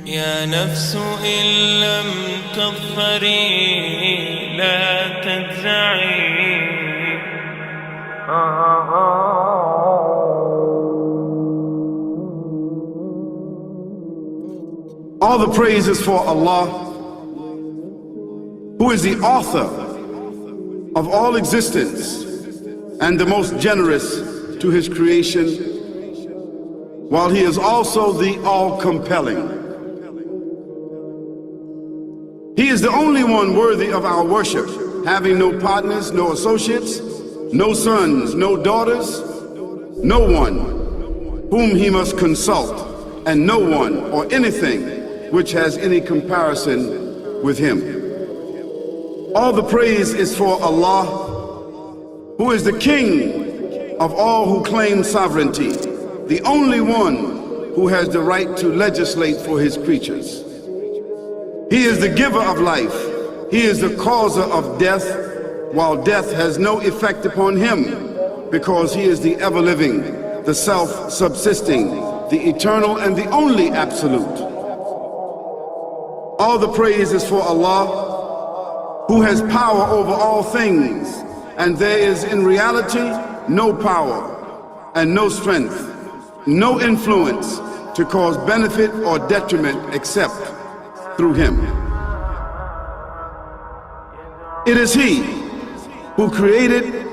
يا نفس إن لم تظفري لا تجزعي. All the praise is for Allah, who is the author of all existence and the most generous to his creation, while he is also the all-compelling. He is the only one worthy of our worship, having no partners, no associates, no sons, no daughters, no one whom he must consult, and no one or anything which has any comparison with him. All the praise is for Allah, who is the King of all who claim sovereignty, the only one who has the right to legislate for his creatures. He is the giver of life. He is the causer of death, while death has no effect upon him, because he is the ever-living, the self-subsisting, the eternal and the only absolute. All the praise is for Allah, who has power over all things, and there is in reality no power and no strength, no influence to cause benefit or detriment except through him. It is he who created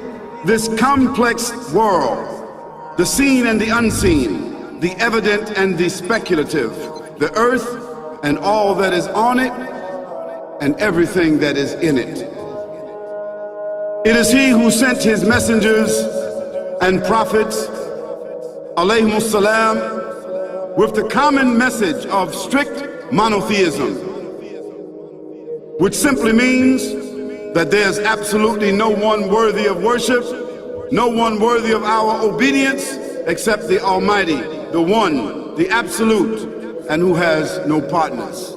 this complex world, the seen and the unseen, the evident and the speculative, the earth and all that is on it and everything that is in it. It is he who sent his messengers and prophets, alayhimus salam, with the common message of strict monotheism, which simply means that there's absolutely no one worthy of worship, no one worthy of our obedience except the Almighty, the One, the Absolute, and who has no partners.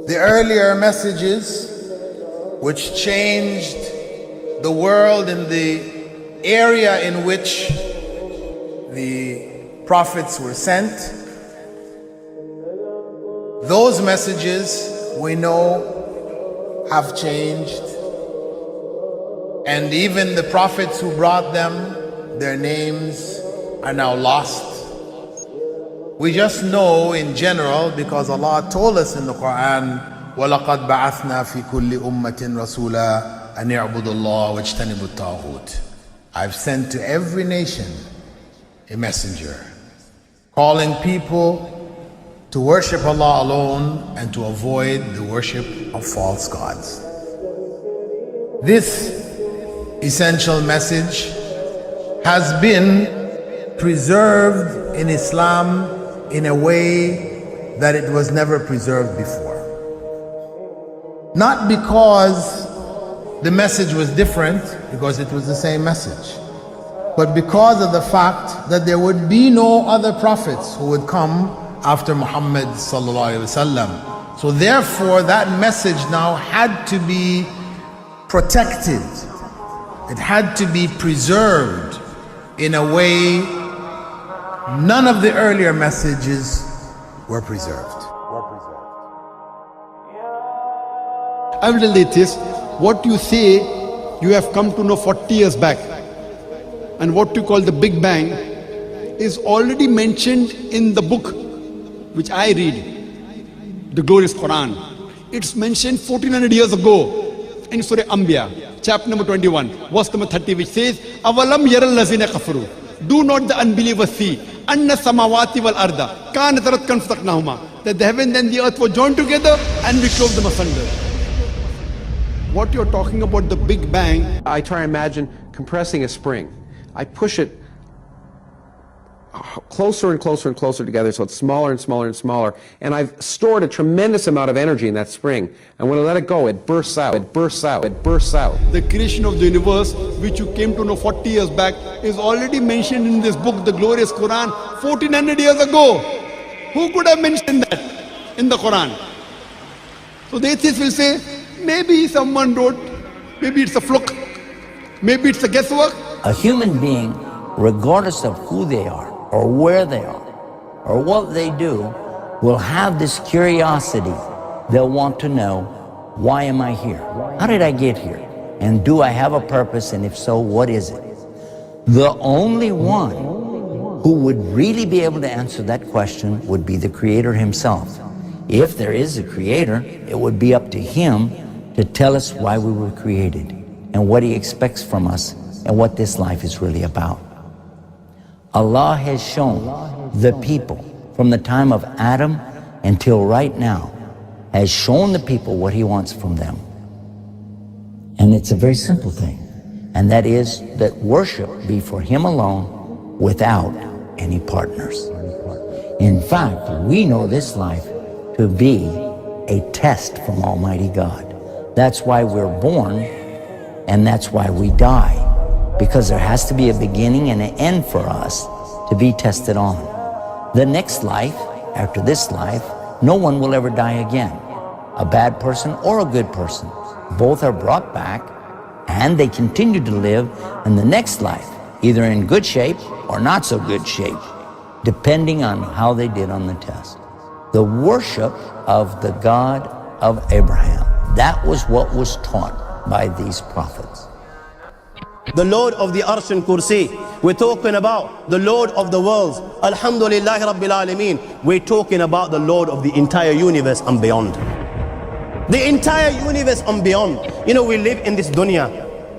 The earlier messages which changed the world in the area in which the prophets were sent, those messages we know have changed, and even the prophets who brought them, their names are now lost. We just know in general because Allah told us in the Quran, وَلَقَدْ بَعَثْنَا فِي كُلِّ أُمَّةٍ رَسُولًا أَنْ يَعْبُدُوا اللَّهَ وَاجْتَنِبُوا الطَّاغُوتَ. I've sent to every nation a messenger, calling people to worship Allah alone and to avoid the worship of false gods. This essential message has been preserved in Islam in a way that it was never preserved before. Not because the message was different, because it was the same message, but because of the fact that there would be no other prophets who would come after Muhammad sallallahu alaihi wasallam. So therefore that message now had to be protected. It had to be preserved in a way none of the earlier messages were preserved. I will tell you this, what you say you have come to know 40 years back, and what you call the Big Bang is already mentioned in the book which I read, the glorious Quran. It's mentioned 1400 years ago in Surah Anbiya, chapter number 21, verse number 30, which says, Avalam yaral lazina kafaru. Do not the unbelievers see anna samawati wal arda kanat ratkan fataqnahuma, that the heaven and the earth were joined together and we clove them asunder. What you're talking about, the Big Bang, I try and imagine compressing a spring. I push it closer and closer and closer together so it's smaller and smaller and smaller, and I've stored a tremendous amount of energy in that spring, and when I let it go, it bursts out, it bursts out, it bursts out. the creation of the universe, which you came to know 40 years back, is already mentioned in this book, the glorious Quran, 1400 years ago. Who could have mentioned that in the Quran? So the atheists will say, maybe someone wrote, maybe it's a fluke, maybe it's a guesswork. A human being, regardless of who they are, or where they are, or what they do, will have this curiosity. They'll want to know, why am I here? How did I get here? And do I have a purpose? And if so, what is it? The only one who would really be able to answer that question would be the Creator himself. If there is a Creator, it would be up to him to tell us why we were created and what he expects from us and what this life is really about. Allah has shown the people from the time of Adam until right now, has shown the people what he wants from them. And it's a very simple thing, and that is that worship be for him alone without any partners. In fact, we know this life to be a test from Almighty God. That's why we're born, and that's why we die, because there has to be a beginning and an end for us to be tested on. The next life, after this life, no one will ever die again. A bad person or a good person. Both are brought back and they continue to live in the next life, either in good shape or not so good shape, depending on how they did on the test. The worship of the God of Abraham, that was what was taught by these prophets. The Lord of the Arsh and Kursi. We're talking about the Lord of the worlds. Alhamdulillah Rabbil Alameen. We're talking about the Lord of the entire universe and beyond. The entire universe and beyond. You know, we live in this dunya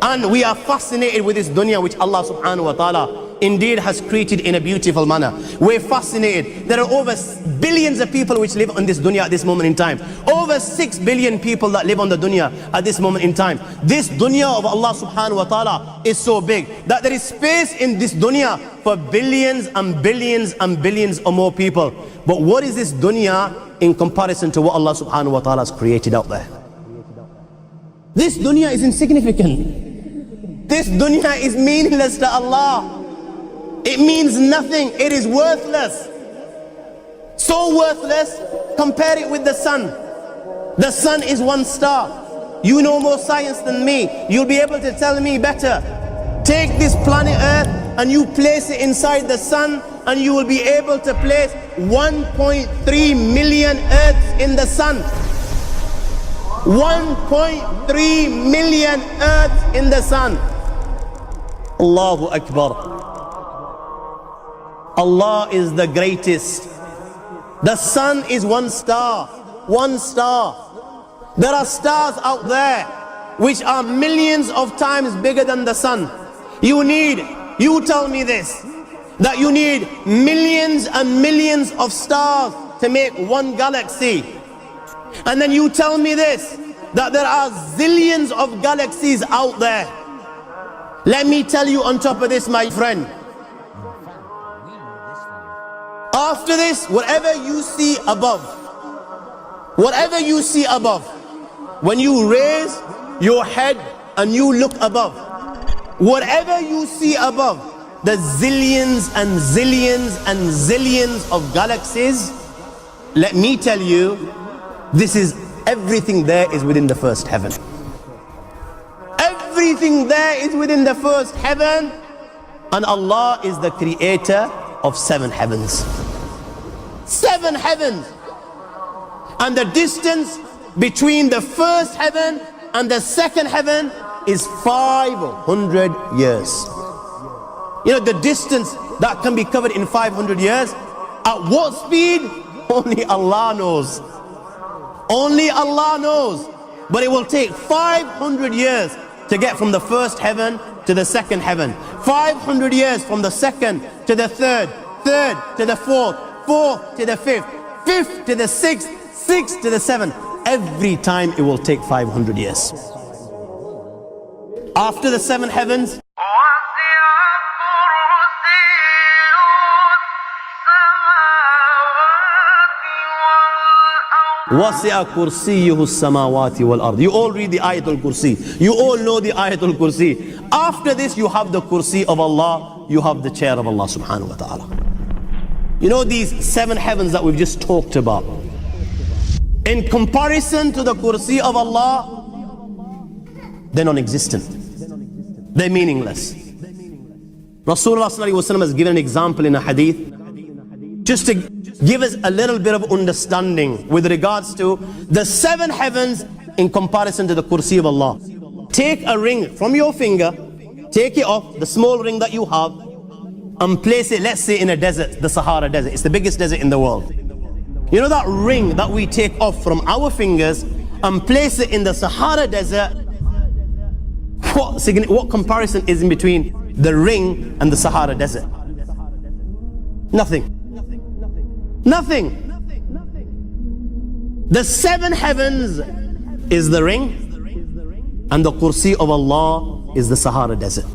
and we are fascinated with this dunya which Allah subhanahu wa ta'ala indeed has created in a beautiful manner. We're fascinated. There are over billions of people which live on this dunya at this moment in time. Over 6 billion people that live on the dunya at this moment in time. This dunya of Allah subhanahu wa ta'ala is so big that there is space in this dunya for billions and billions and billions or more people. But what is this dunya in comparison to what Allah subhanahu wa ta'ala has created out there? This dunya is insignificant. This dunya is meaningless to Allah. It means nothing. It is worthless. So worthless, compare it with the sun. The sun is one star. You know more science than me. You'll be able to tell me better. Take this planet Earth and you place it inside the sun, and you will be able to place 1.3 million Earths in the sun. 1.3 million Earths in the sun. Allahu Akbar. Allah is the greatest. The sun is one star. One star. There are stars out there which are millions of times bigger than the sun. You tell me this, that you need millions and millions of stars to make one galaxy. And then you tell me this, that there are zillions of galaxies out there. Let me tell you on top of this, my friend, after this, whatever you see above, when you raise your head and you look above, whatever you see above, the zillions and zillions and zillions of galaxies, let me tell you, this is everything there is within the first heaven. Everything there is within the first heaven, and Allah is the creator of 7 heavens. 7 heavens. And the distance between the first heaven and the second heaven is 500 years. You know, the distance that can be covered in 500 years, at what speed? Only Allah knows. Only Allah knows. But it will take 500 years to get from the first heaven to the second heaven. 500 years from the second to the third, third to the fourth, fourth to the fifth, fifth to the sixth, sixth to the seventh. Every time it will take 500 years. After the 7 heavens, وَسِعَ كُرْسِيُّهُ السَّمَاوَاتِ وَالْأَرْضِ. You all read the Ayatul Kursi. You all know the Ayatul Kursi. After this, you have the Kursi of Allah. You have the chair of Allah subhanahu wa ta'ala. You know these 7 heavens that we've just talked about, in comparison to the Kursi of Allah, they're non-existent. They're meaningless. Rasulullah ﷺ has given an example in a hadith. just to give us a little bit of understanding with regards to the 7 heavens in comparison to the kursi of Allah. Take a ring from your finger, take it off, the small ring that you have, and place it, let's say, in a desert, the Sahara Desert. It's the biggest desert in the world. You know that ring that we take off from our fingers and place it in the Sahara Desert? What comparison is in between the ring and the Sahara Desert? Nothing. Nothing. The 7 heavens is the ring, and the kursi of Allah is the Sahara Desert.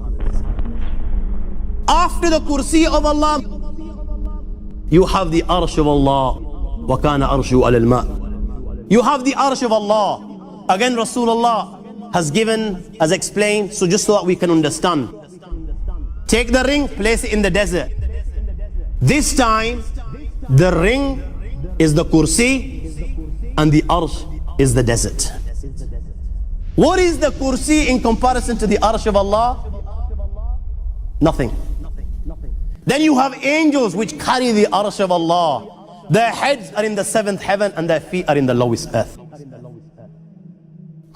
After the kursi of Allah, you have the arsh of Allah. وَكَانَ أَرْشُهُ عَلَى الْمَاءِ. You have the arsh of Allah. Again, Rasulullah has explained, so just so that we can understand. Take the ring, place it in the desert. This time, the ring is the kursi and the arsh is the desert. What is the kursi in comparison to the arsh of Allah? Nothing. Then you have angels which carry the arsh of Allah. Their heads are in the 7th heaven and their feet are in the lowest earth.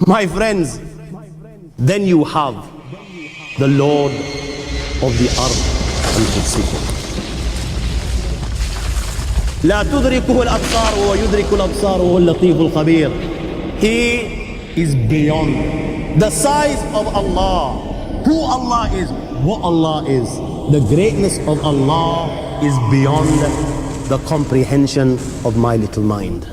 My friends, then you have the Lord of the arsh and kursi. لا تدركه الأبصار ويدرك الأبصار وهو اللطيف الخبير. He is beyond the size of Allah, who Allah is, what Allah is. The greatness of Allah is beyond the comprehension of my little mind.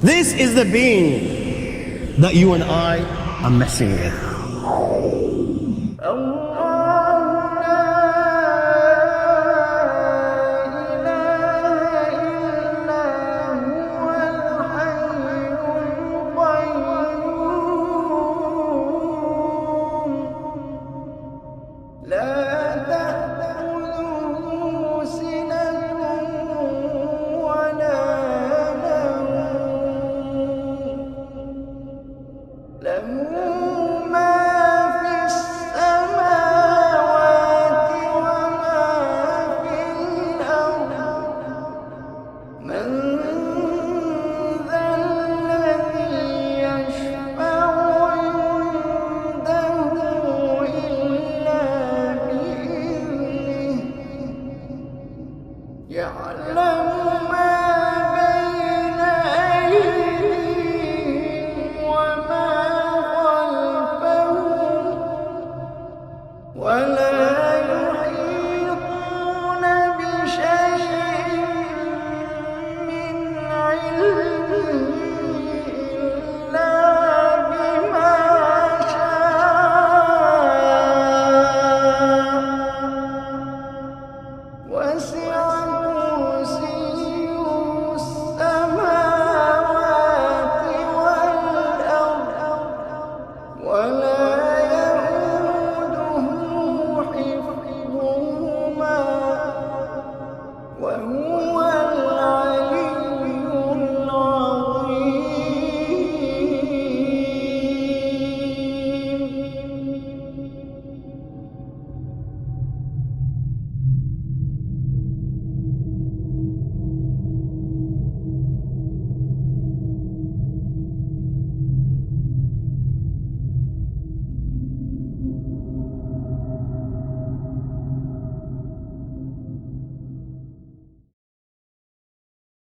This is the being that you and I are messing with. يعلم ما